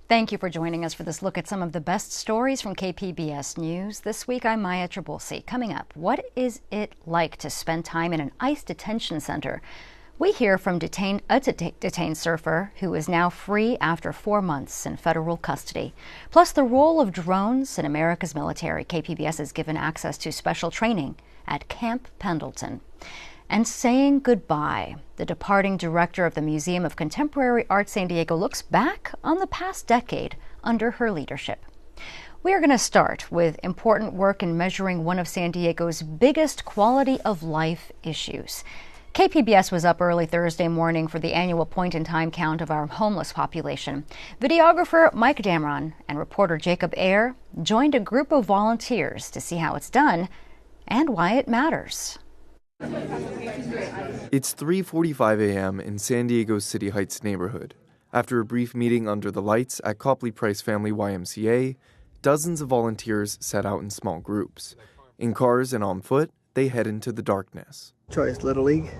Thank you for joining us for this look at some of the best stories from KPBS News. This week, I'm Maya Trabulsi. Coming up, what is it like to spend time in an ICE detention center? We hear from a detained surfer who is now free after 4 months in federal custody. Plus, the role of drones in America's military. KPBS is given access to special training at Camp Pendleton. And saying goodbye. The departing director of the Museum of Contemporary Art San Diego looks back on the past decade under her leadership. We are going to start with important work in measuring one of San Diego's biggest quality of life issues. KPBS was up early Thursday morning for the annual point-in-time count of our homeless population. Videographer Mike Damron and reporter Jacob Ayer joined a group of volunteers to see how it's done and why it matters. It's 3:45 a.m. in San Diego's City Heights neighborhood. After a brief meeting under the lights at Copley Price Family YMCA, dozens of volunteers set out in small groups. In cars and on foot, they head into the darkness. Choice Little League,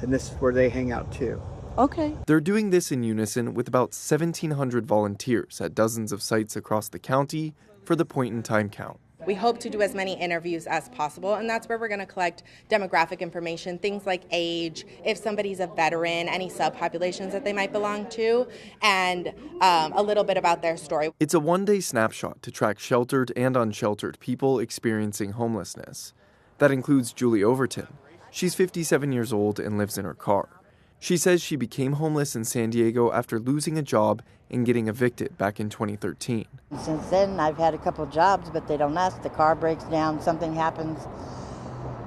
and this is where they hang out too. Okay. They're doing this in unison with about 1,700 volunteers at dozens of sites across the county for the point-in-time count. We hope to do as many interviews as possible, and that's where we're going to collect demographic information, things like age, if somebody's a veteran, any subpopulations that they might belong to, and a little bit about their story. It's a one-day snapshot to track sheltered and unsheltered people experiencing homelessness. That includes Julie Overton. She's 57 years old and lives in her car. She says she became homeless in San Diego after losing a job and getting evicted back in 2013. Since then, I've had a couple of jobs, but they don't last. The car breaks down, something happens.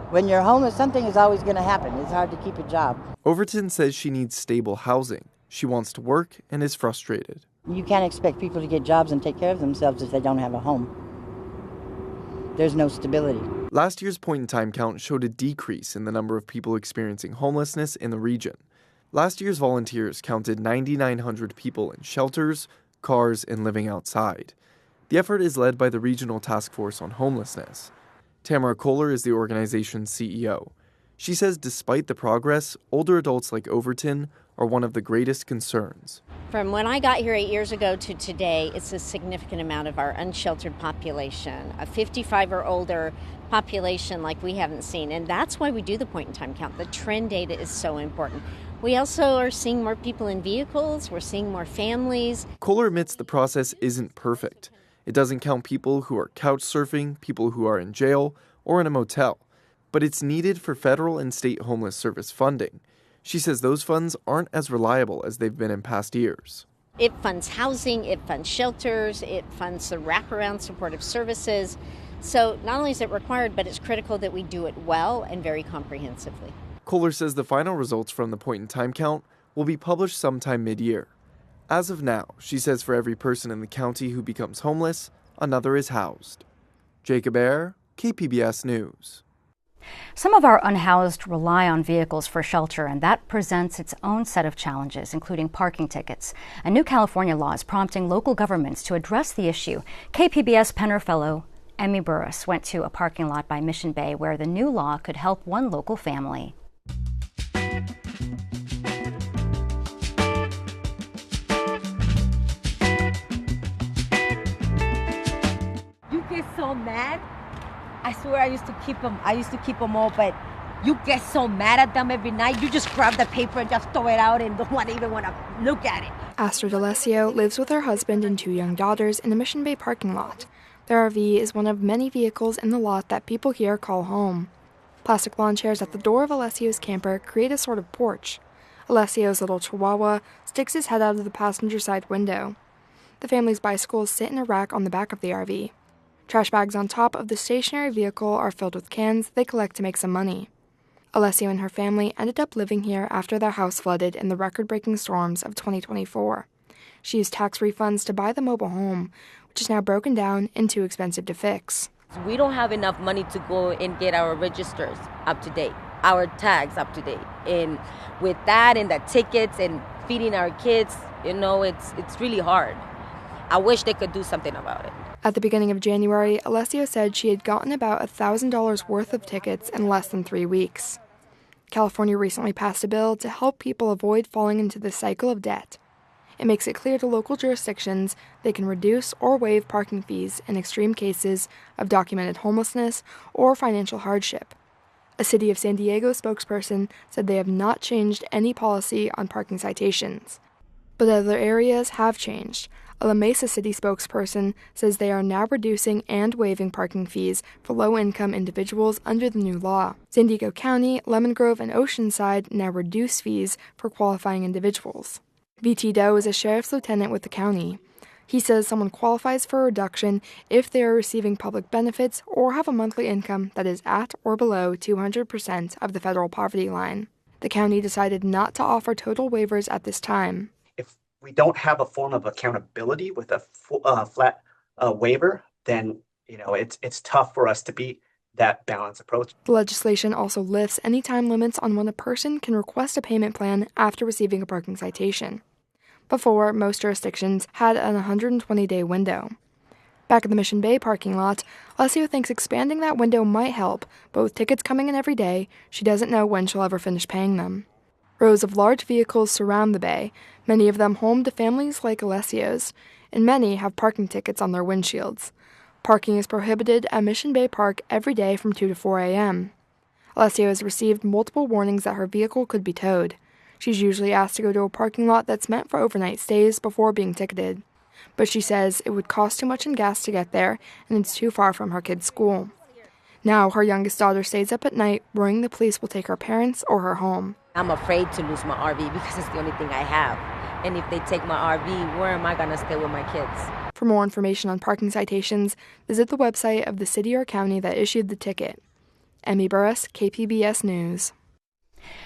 When you're homeless, something is always going to happen. It's hard to keep a job. Overton says she needs stable housing. She wants to work and is frustrated. You can't expect people to get jobs and take care of themselves if they don't have a home. There's no stability. Last year's point-in-time count showed a decrease in the number of people experiencing homelessness in the region. Last year's volunteers counted 9,900 people in shelters, cars, and living outside. The effort is led by the Regional Task Force on Homelessness. Tamara Kohler is the organization's CEO. She says despite the progress, older adults like Overton are one of the greatest concerns. From when I got here 8 years ago to today, it's a significant amount of our unsheltered population, a 55 or older population like we haven't seen. And that's why we do the point-in-time count. The trend data is so important. We also are seeing more people in vehicles. We're seeing more families. Kohler admits the process isn't perfect. It doesn't count people who are couch surfing, people who are in jail, or in a motel. But it's needed for federal and state homeless service funding. She says those funds aren't as reliable as they've been in past years. It funds housing, it funds shelters, it funds the wraparound supportive services. So not only is it required, but it's critical that we do it well and very comprehensively. Kohler says the final results from the point-in-time count will be published sometime mid-year. As of now, she says for every person in the county who becomes homeless, another is housed. Jacob Ayer, KPBS News. Some of our unhoused rely on vehicles for shelter, and that presents its own set of challenges, including parking tickets. A new California law is prompting local governments to address the issue. KPBS Penner fellow Emmy Burris went to a parking lot by Mission Bay where the new law could help one local family. You get so mad. I swear I used to keep them all, but you get so mad at them every night. You just grab the paper and just throw it out and don't even want to look at it. Astrid Alessio lives with her husband and 2 young daughters in the Mission Bay parking lot. Their RV is one of many vehicles in the lot that people here call home. Plastic lawn chairs at the door of Alessio's camper create a sort of porch. Alessio's little chihuahua sticks his head out of the passenger side window. The family's bicycles sit in a rack on the back of the RV. Trash bags on top of the stationary vehicle are filled with cans they collect to make some money. Alessio and her family ended up living here after their house flooded in the record-breaking storms of 2024. She used tax refunds to buy the mobile home, which is now broken down and too expensive to fix. We don't have enough money to go and get our registers up to date, our tags up to date. And with that and the tickets and feeding our kids, it's really hard. I wish they could do something about it. At the beginning of January, Alessio said she had gotten about $1,000 worth of tickets in less than 3 weeks. California recently passed a bill to help people avoid falling into the cycle of debt. It makes it clear to local jurisdictions they can reduce or waive parking fees in extreme cases of documented homelessness or financial hardship. A City of San Diego spokesperson said they have not changed any policy on parking citations. But other areas have changed. A La Mesa City spokesperson says they are now reducing and waiving parking fees for low-income individuals under the new law. San Diego County, Lemon Grove, and Oceanside now reduce fees for qualifying individuals. V.T. Doe is a sheriff's lieutenant with the county. He says someone qualifies for a reduction if they are receiving public benefits or have a monthly income that is at or below 200% of the federal poverty line. The county decided not to offer total waivers at this time. We don't have a form of accountability with a flat waiver, then it's tough for us to beat that balanced approach. The legislation also lifts any time limits on when a person can request a payment plan after receiving a parking citation. Before, most jurisdictions had an 120-day window. Back at the Mission Bay parking lot, Alessio thinks expanding that window might help, but with tickets coming in every day, she doesn't know when she'll ever finish paying them. Rows of large vehicles surround the bay, many of them home to families like Alessio's, and many have parking tickets on their windshields. Parking is prohibited at Mission Bay Park every day from 2 to 4 a.m. Alessio has received multiple warnings that her vehicle could be towed. She's usually asked to go to a parking lot that's meant for overnight stays before being ticketed. But she says it would cost too much in gas to get there, and it's too far from her kid's school. Now, her youngest daughter stays up at night, worrying the police will take her parents or her home. I'm afraid to lose my RV because it's the only thing I have. And if they take my RV, where am I going to stay with my kids? For more information on parking citations, visit the website of the city or county that issued the ticket. Emmy Burris, KPBS News.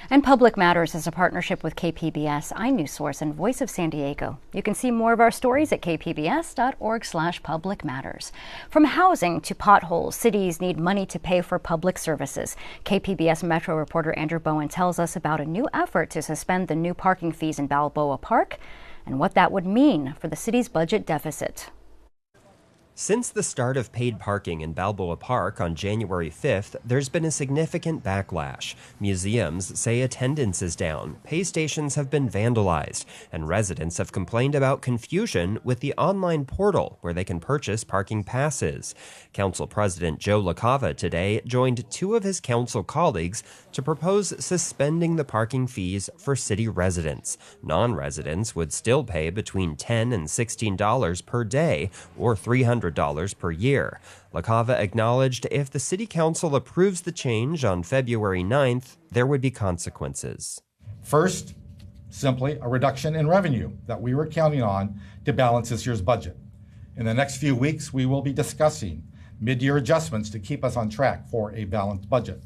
And Public Matters is a partnership with KPBS, iNewsSource, and Voice of San Diego. You can see more of our stories at kpbs.org/publicmatters. From housing to potholes, cities need money to pay for public services. KPBS Metro reporter Andrew Bowen tells us about a new effort to suspend the new parking fees in Balboa Park and what that would mean for the city's budget deficit. Since the start of paid parking in Balboa Park on January 5th, there's been a significant backlash. Museums say attendance is down, pay stations have been vandalized, and residents have complained about confusion with the online portal where they can purchase parking passes. Council President Joe LaCava today joined two of his council colleagues to propose suspending the parking fees for city residents. Non-residents would still pay between $10 and $16 per day, or $300 per year. LaCava acknowledged if the city council approves the change on February 9th, there would be consequences. First, simply a reduction in revenue that we were counting on to balance this year's budget. In the next few weeks, we will be discussing mid-year adjustments to keep us on track for a balanced budget.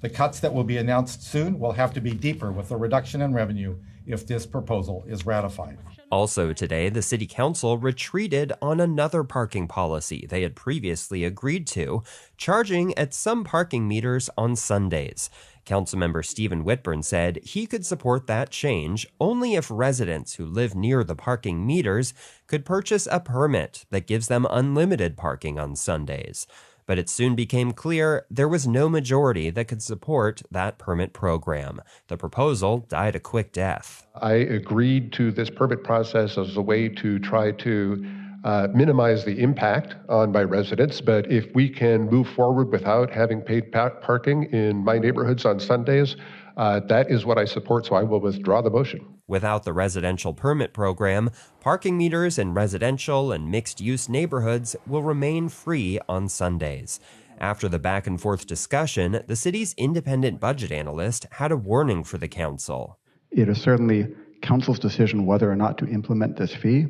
The cuts that will be announced soon will have to be deeper with the reduction in revenue if this proposal is ratified. Also today, the City Council retreated on another parking policy they had previously agreed to, charging at some parking meters on Sundays. Councilmember Stephen Whitburn said he could support that change only if residents who live near the parking meters could purchase a permit that gives them unlimited parking on Sundays. But it soon became clear there was no majority that could support that permit program. The proposal died a quick death. I agreed to this permit process as a way to try to minimize the impact on my residents, but if we can move forward without having paid parking in my neighborhoods on Sundays, that is what I support, so I will withdraw the motion. Without the residential permit program, parking meters in residential and mixed-use neighborhoods will remain free on Sundays. After the back-and-forth discussion, the city's independent budget analyst had a warning for the council. It is certainly council's decision whether or not to implement this fee.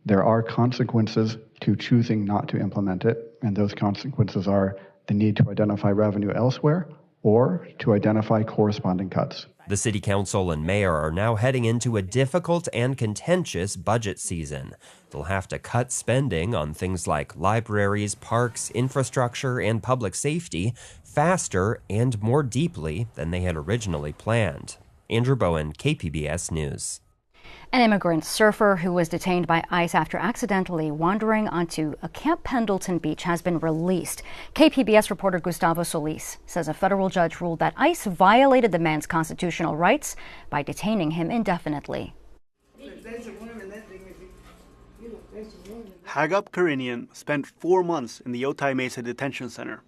There are consequences to choosing not to implement it, and those consequences are the need to identify revenue elsewhere or to identify corresponding cuts. The city council and mayor are now heading into a difficult and contentious budget season. They'll have to cut spending on things like libraries, parks, infrastructure, and public safety faster and more deeply than they had originally planned. Andrew Bowen, KPBS News. An immigrant surfer who was detained by ICE after accidentally wandering onto a Camp Pendleton beach has been released. KPBS reporter Gustavo Solis says a federal judge ruled that ICE violated the man's constitutional rights by detaining him indefinitely. Hagop Karinian spent 4 months in the Otay Mesa Detention Center.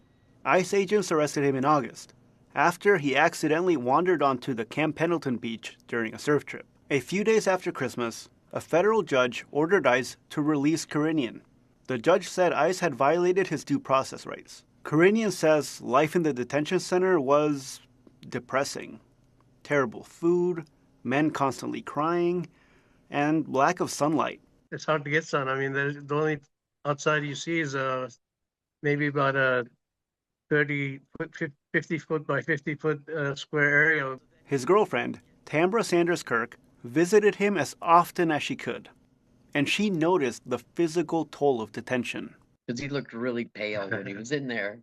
ICE agents arrested him in August, after he accidentally wandered onto the Camp Pendleton beach during a surf trip. A few days after Christmas, a federal judge ordered ICE to release Karinian. The judge said ICE had violated his due process rights. Karinian says life in the detention center was depressing. Terrible food, men constantly crying, and lack of sunlight. It's hard to get sun. I mean, the only outside you see is maybe about a 50 foot by 50 foot square area. His girlfriend, Tambra Sanders Kirk, visited him as often as she could, and she noticed the physical toll of detention. Because he looked really pale when he was in there.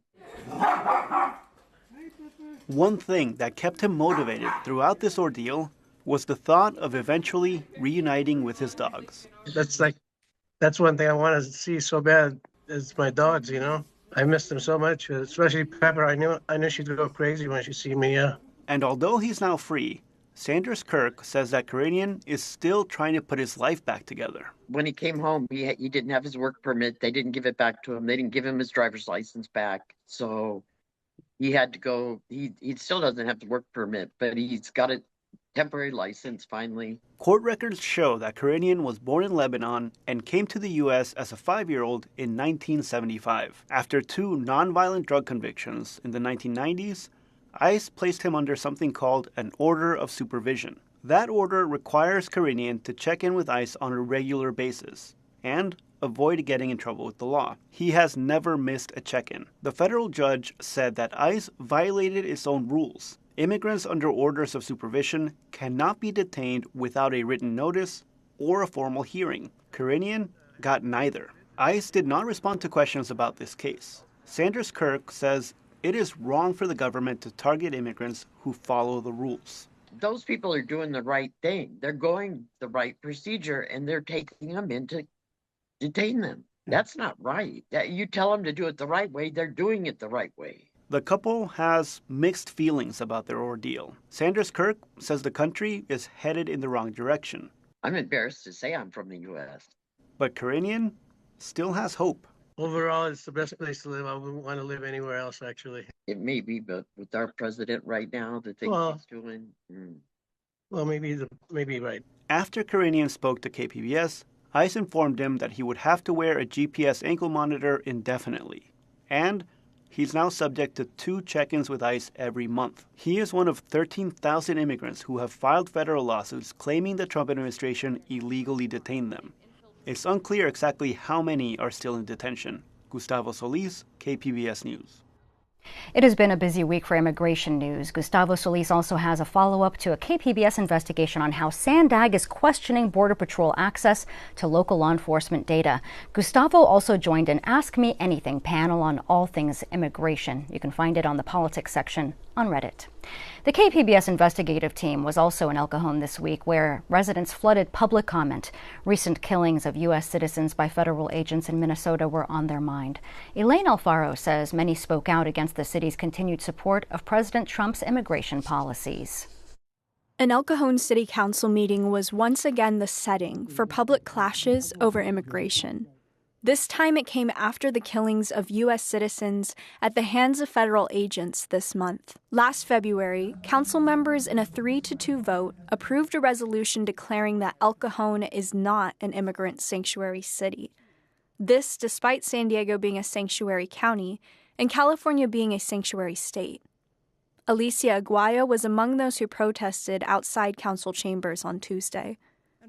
One thing that kept him motivated throughout this ordeal was the thought of eventually reuniting with his dogs. That's one thing I want to see so bad is my dogs, you know. I miss them so much, especially Pepper. I knew she'd go crazy when she see me, yeah. And although he's now free, Sanders Kirk says that Karinian is still trying to put his life back together. When he came home, he didn't have his work permit. They didn't give it back to him. They didn't give him his driver's license back. So he had to go. He still doesn't have the work permit, but he's got a temporary license finally. Court records show that Karinian was born in Lebanon and came to the U.S. as a 5-year-old in 1975. After 2 nonviolent drug convictions in the 1990s, ICE placed him under something called an order of supervision. That order requires Karinian to check in with ICE on a regular basis and avoid getting in trouble with the law. He has never missed a check-in. The federal judge said that ICE violated its own rules. Immigrants under orders of supervision cannot be detained without a written notice or a formal hearing. Karinian got neither. ICE did not respond to questions about this case. Sanders Kirk says it is wrong for the government to target immigrants who follow the rules. Those people are doing the right thing. They're going the right procedure, and they're taking them in to detain them. That's not right. You tell them to do it the right way, they're doing it the right way. The couple has mixed feelings about their ordeal. Sanders Kirk says the country is headed in the wrong direction. I'm embarrassed to say I'm from the U.S. But Karinian still has hope. Overall, it's the best place to live. I wouldn't want to live anywhere else, actually. It may be, but with our president right now, the things he's doing. Well, maybe right. After Karinian spoke to KPBS, ICE informed him that he would have to wear a GPS ankle monitor indefinitely. And he's now subject to 2 check-ins with ICE every month. He is one of 13,000 immigrants who have filed federal lawsuits claiming the Trump administration illegally detained them. It's unclear exactly how many are still in detention. Gustavo Solis, KPBS News. It has been a busy week for immigration news. Gustavo Solis also has a follow-up to a KPBS investigation on how Sandag is questioning Border Patrol access to local law enforcement data. Gustavo also joined an Ask Me Anything panel on all things immigration. You can find it on the politics section on Reddit. The KPBS investigative team was also in El Cajon this week, where residents flooded public comment. Recent killings of U.S. citizens by federal agents in Minnesota were on their mind. Elaine Alfaro says many spoke out against the city's continued support of President Trump's immigration policies. An El Cajon City Council meeting was once again the setting for public clashes over immigration. This time it came after the killings of U.S. citizens at the hands of federal agents this month. Last February, council members in a 3-2 vote approved a resolution declaring that El Cajon is not an immigrant sanctuary city. This despite San Diego being a sanctuary county and California being a sanctuary state. Alicia Aguayo was among those who protested outside council chambers on Tuesday.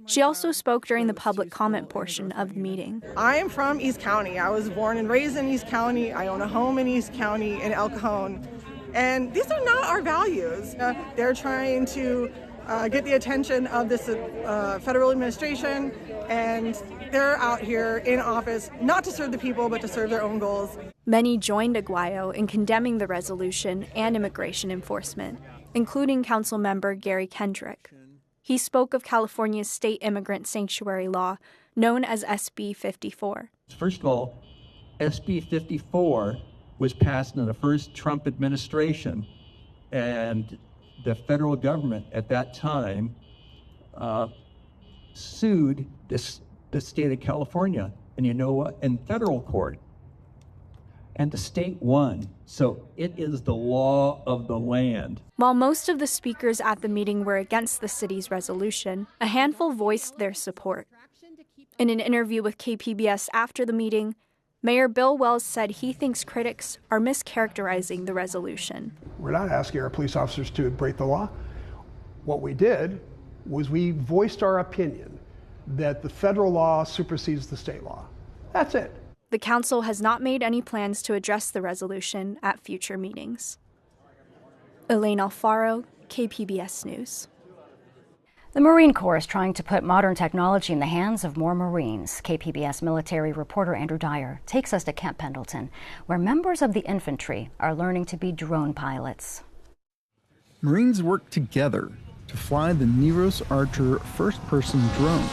She also spoke during the public comment portion of the meeting. I am from East County. I was born and raised in East County. I own a home in East County in El Cajon. And these are not our values. They're trying to get the attention of this federal administration, and they're out here in office not to serve the people, but to serve their own goals. Many joined Aguayo in condemning the resolution and immigration enforcement, including council member Gary Kendrick. He spoke of California's state immigrant sanctuary law, known as SB 54. First of all, SB 54 was passed in the first Trump administration, and the federal government at that time sued the the state of California, and you know what? In federal court. And the state won. So it is the law of the land. While most of the speakers at the meeting were against the city's resolution, a handful voiced their support. In an interview with KPBS after the meeting, Mayor Bill Wells said he thinks critics are mischaracterizing the resolution. We're not asking our police officers to break the law. What we did was we voiced our opinion that the federal law supersedes the state law. That's it. The council has not made any plans to address the resolution at future meetings. Elaine Alfaro, KPBS News. The Marine Corps is trying to put modern technology in the hands of more Marines. KPBS military reporter Andrew Dyer takes us to Camp Pendleton, where members of the infantry are learning to be drone pilots. Marines work together to fly the Neros Archer first-person drone.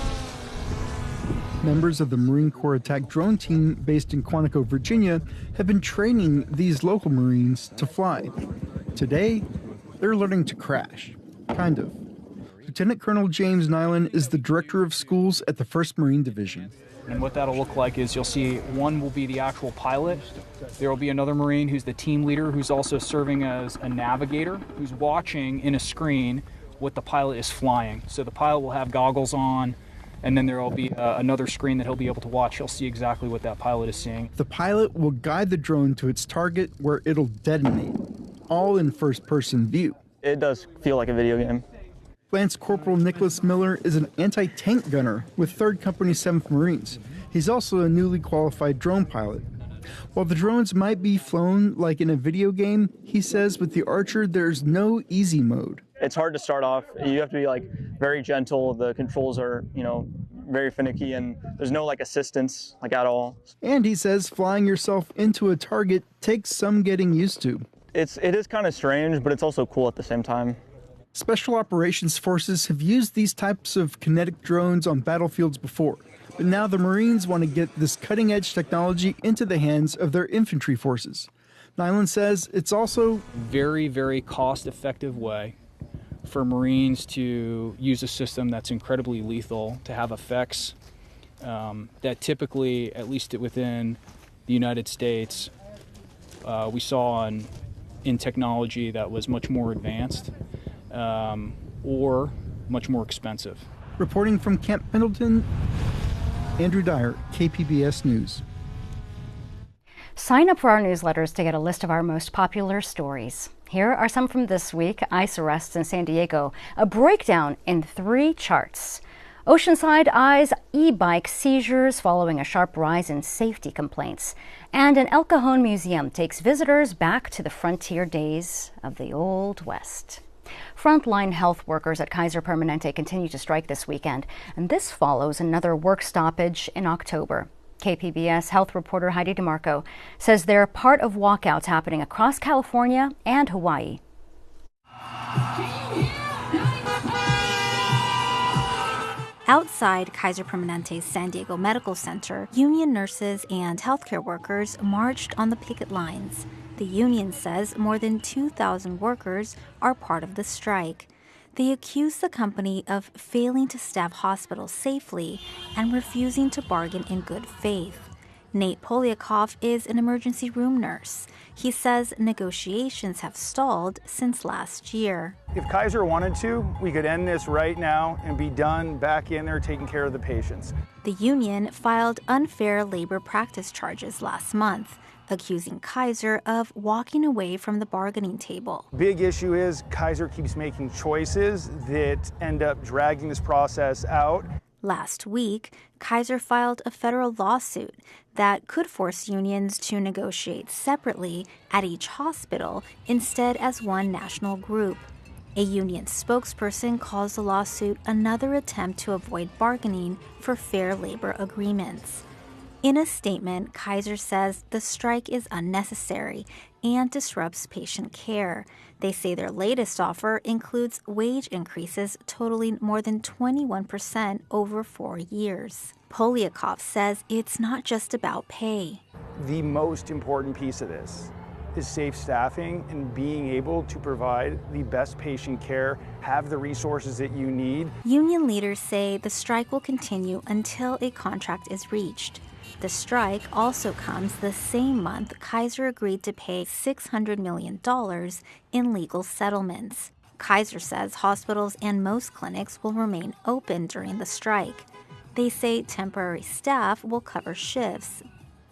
Members of the Marine Corps attack drone team based in Quantico, Virginia, have been training these local Marines to fly. Today, they're learning to crash. Kind of. Lieutenant Colonel James Nyland is the director of schools at the 1st Marine Division. And what that'll look like is you'll see one will be the actual pilot. There will be another Marine who's the team leader, who's also serving as a navigator, who's watching in a screen what the pilot is flying. So the pilot will have goggles on, and then there will be another screen that he'll be able to watch. He'll see exactly what that pilot is seeing. The pilot will guide the drone to its target where it'll detonate, all in first-person view. It does feel like a video game. Lance Corporal Nicholas Miller is an anti-tank gunner with 3rd Company 7th Marines. He's also a newly qualified drone pilot. While the drones might be flown like in a video game, he says with the Archer there's no easy mode. It's hard to start off. You have to be very gentle. The controls are, very finicky, and there's no assistance at all. And he says flying yourself into a target takes some getting used to. It is kind of strange, but it's also cool at the same time. Special Operations Forces have used these types of kinetic drones on battlefields before, but now the Marines want to get this cutting-edge technology into the hands of their infantry forces. Nyland says it's also very, very cost-effective way for Marines to use a system that's incredibly lethal, to have effects that typically, at least within the United States, we saw in technology that was much more advanced. Or much more expensive. Reporting from Camp Pendleton, Andrew Dyer, KPBS News. Sign up for our newsletters to get a list of our most popular stories. Here are some from this week. ICE arrests in San Diego, a breakdown in 3 charts. Oceanside eyes e-bike seizures following a sharp rise in safety complaints. And an El Cajon museum takes visitors back to the frontier days of the Old West. Frontline health workers at Kaiser Permanente continue to strike this weekend, and this follows another work stoppage in October. KPBS health reporter Heidi DeMarco says they're part of walkouts happening across California and Hawaii. Outside Kaiser Permanente's San Diego Medical Center, union nurses and healthcare workers marched on the picket lines. The union says more than 2,000 workers are part of the strike. They accuse the company of failing to staff hospitals safely and refusing to bargain in good faith. Nate Polyakov is an emergency room nurse. He says negotiations have stalled since last year. If Kaiser wanted to, we could end this right now and be done back in there taking care of the patients. The union filed unfair labor practice charges last month, accusing Kaiser of walking away from the bargaining table. Big issue is Kaiser keeps making choices that end up dragging this process out. Last week, Kaiser filed a federal lawsuit that could force unions to negotiate separately at each hospital instead as one national group. A union spokesperson calls the lawsuit another attempt to avoid bargaining for fair labor agreements. In a statement, Kaiser says the strike is unnecessary and disrupts patient care. They say their latest offer includes wage increases totaling more than 21% over 4 years. Polyakov says it's not just about pay. The most important piece of this is safe staffing and being able to provide the best patient care, have the resources that you need. Union leaders say the strike will continue until a contract is reached. The strike also comes the same month Kaiser agreed to pay $600 million in legal settlements. Kaiser says hospitals and most clinics will remain open during the strike. They say temporary staff will cover shifts,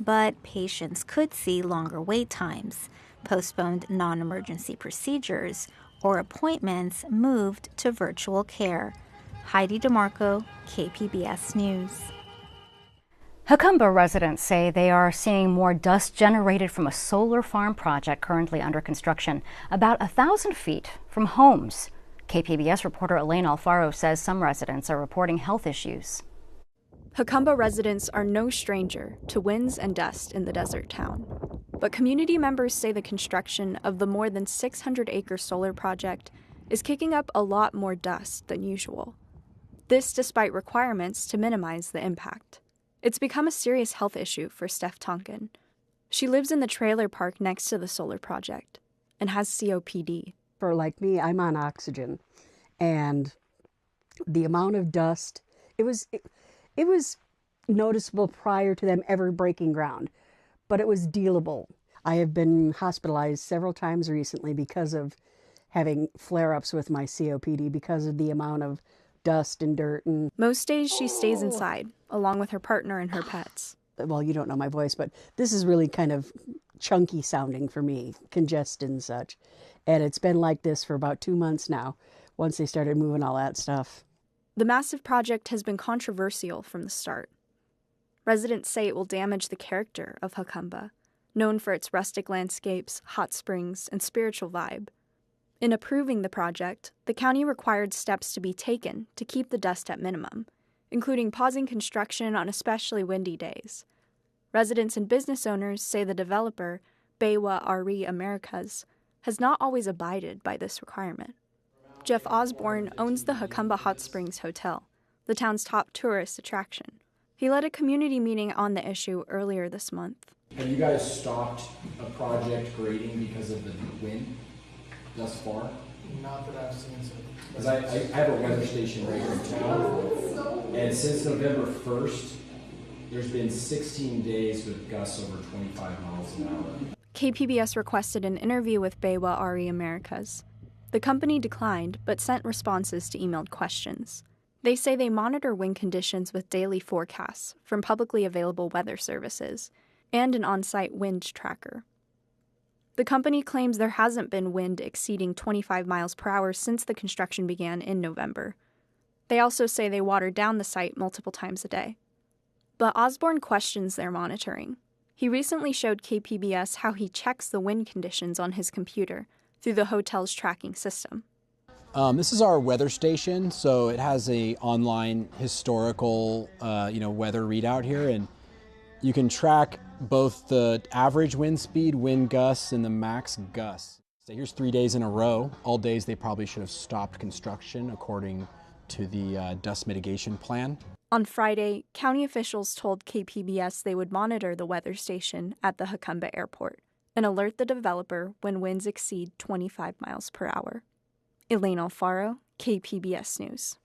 but patients could see longer wait times, postponed non-emergency procedures, or appointments moved to virtual care. Heidi DeMarco, KPBS News. Jacumba residents say they are seeing more dust generated from a solar farm project currently under construction, about 1,000 feet from homes. KPBS reporter Elaine Alfaro says some residents are reporting health issues. Jacumba residents are no stranger to winds and dust in the desert town. But community members say the construction of the more than 600-acre solar project is kicking up a lot more dust than usual. This despite requirements to minimize the impact. It's become a serious health issue for Steph Tonkin. She lives in the trailer park next to the solar project and has COPD. For like me, I'm on oxygen, and the amount of dust, it was noticeable prior to them ever breaking ground, but it was dealable. I have been hospitalized several times recently because of having flare-ups with my COPD because of the amount of dust and dirt. And most days she stays inside, along with her partner and her pets. Well, you don't know my voice, but this is really kind of chunky sounding for me, congested and such. And it's been like this for about 2 months now, once they started moving all that stuff. The massive project has been controversial from the start. Residents say it will damage the character of Jacumba, known for its rustic landscapes, hot springs, and spiritual vibe. In approving the project, the county required steps to be taken to keep the dust at minimum, including pausing construction on especially windy days. Residents and business owners say the developer, Baywa RE Americas, has not always abided by this requirement. Jeff Osborne owns the Jacumba Hot Springs Hotel, the town's top tourist attraction. He led a community meeting on the issue earlier this month. Have you guys stopped a project grading because of the wind thus far? Not that I've seen so. Because I have a weather station right here in town, and since November 1st, there's been 16 days with gusts over 25 miles an hour. KPBS requested an interview with Baywa RE Americas. The company declined, but sent responses to emailed questions. They say they monitor wind conditions with daily forecasts from publicly available weather services and an on-site wind tracker. The company claims there hasn't been wind exceeding 25 miles per hour since the construction began in November. They also say they water down the site multiple times a day. But Osborne questions their monitoring. He recently showed KPBS how he checks the wind conditions on his computer through the hotel's tracking system. This is our weather station, so it has a online historical weather readout here, and you can track both the average wind speed, wind gusts, and the max gusts. So here's 3 days in a row. All days they probably should have stopped construction according to the dust mitigation plan. On Friday, county officials told KPBS they would monitor the weather station at the Jacumba airport and alert the developer when winds exceed 25 miles per hour. Elaine Alfaro, KPBS News.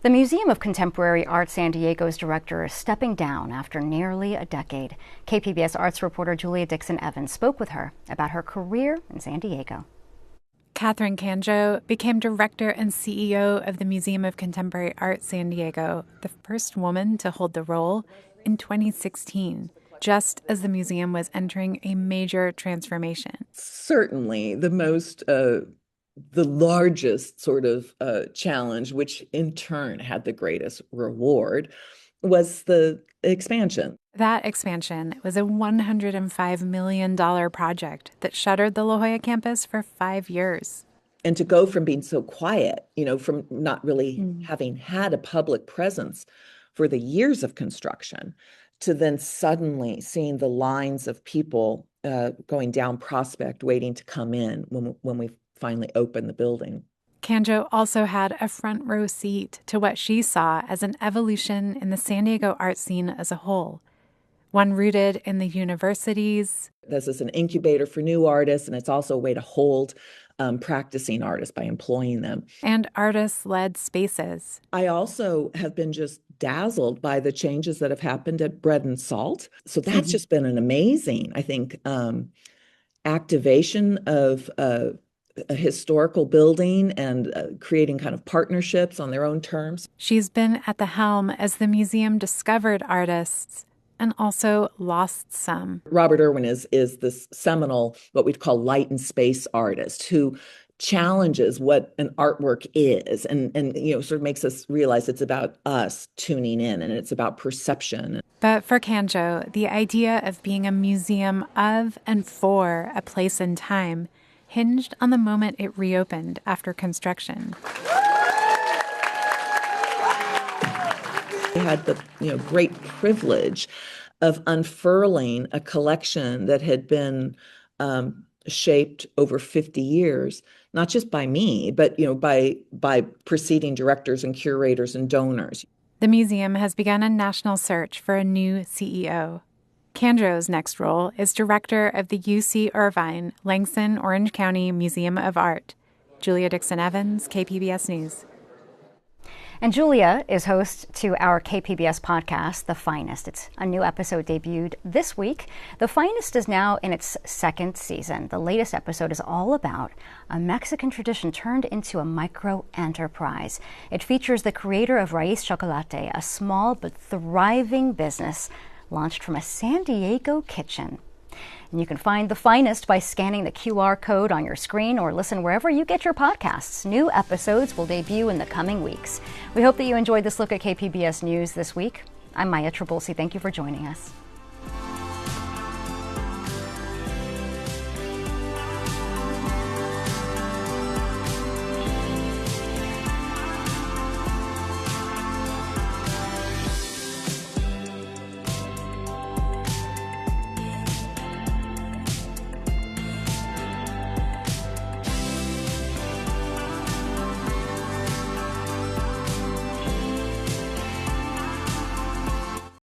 The Museum of Contemporary Art San Diego's director is stepping down after nearly a decade. KPBS arts reporter Julia Dixon-Evans spoke with her about her career in San Diego. Catherine Canjo became director and CEO of the Museum of Contemporary Art San Diego, the first woman to hold the role, in 2016, just as the museum was entering a major transformation. Certainly the largest sort of challenge, which in turn had the greatest reward, was the expansion. That expansion was a $105 million project that shuttered the La Jolla campus for 5 years. And to go from being so quiet, from not really having had a public presence for the years of construction, to then suddenly seeing the lines of people going down Prospect waiting to come in when we finally opened the building. Canjo also had a front row seat to what she saw as an evolution in the San Diego art scene as a whole, one rooted in the universities, This is an incubator for new artists, and it's also a way to hold practicing artists by employing them. And artist-led spaces. I also have been just dazzled by the changes that have happened at Bread and Salt. So that's just been an amazing, I think, activation of a historical building and creating kind of partnerships on their own terms. She's been at the helm as the museum discovered artists and also lost some. Robert Irwin is this seminal, what we'd call light and space artist who challenges what an artwork is and sort of makes us realize it's about us tuning in and it's about perception. But for Kanjo, the idea of being a museum of and for a place and time hinged on the moment it reopened after construction. We had the great privilege of unfurling a collection that had been shaped over 50 years, not just by me, but by preceding directors and curators and donors. The museum has begun a national search for a new CEO. Kanjo's next role is director of the UC Irvine Langston Orange County Museum of Art. Julia Dixon Evans, KPBS News. And Julia is host to our KPBS podcast, The Finest. It's a new episode debuted this week. The Finest is now in its second season. The latest episode is all about a Mexican tradition turned into a micro-enterprise. It features the creator of Raiz Chocolate, a small but thriving business launched from a San Diego kitchen. And you can find The Finest by scanning the QR code on your screen or listen wherever you get your podcasts. New episodes will debut in the coming weeks. We hope that you enjoyed this look at KPBS News this week. I'm Maya Trabulsi. Thank you for joining us.